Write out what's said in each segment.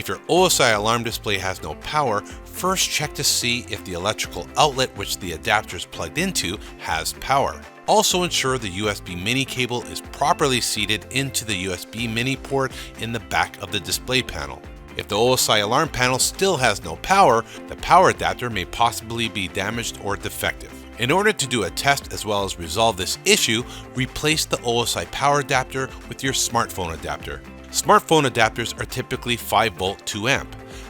If your OSI alarm display has no power, first check to see if the electrical outlet which the adapter is plugged into has power. Also ensure the USB mini cable is properly seated into the USB mini port in the back of the display panel. If the OSI alarm panel still has no power, the power adapter may possibly be damaged or defective. In order to do a test as well as resolve this issue, replace the OSI power adapter with your smartphone adapter. Smartphone adapters are typically 5V 2A,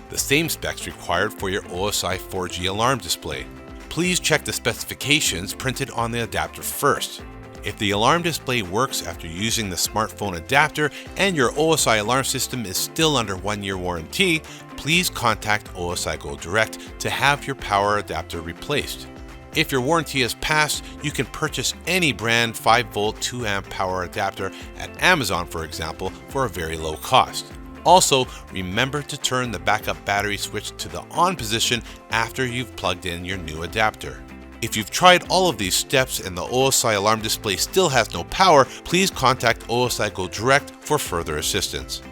the same specs required for your OSI 4G alarm display. Please check the specifications printed on the adapter first. If the alarm display works after using the smartphone adapter and your OSI alarm system is still under 1-year warranty, please contact OSI Go Direct to have your power adapter replaced. If your warranty has passed, you can purchase any brand 5V 2A power adapter at Amazon, for example, for a very low cost. Also, remember to turn the backup battery switch to the on position after you've plugged in your new adapter. If you've tried all of these steps and the OSI alarm display still has no power, please contact OSI Go Direct for further assistance.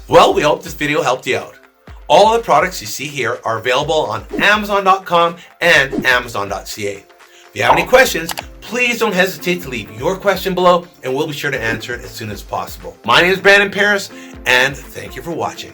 Well, we hope this video helped you out. All the products you see here are available on Amazon.com and Amazon.ca. If you have any questions, please don't hesitate to leave your question below and we'll be sure to answer it as soon as possible. My name is Brandon Paris and thank you for watching.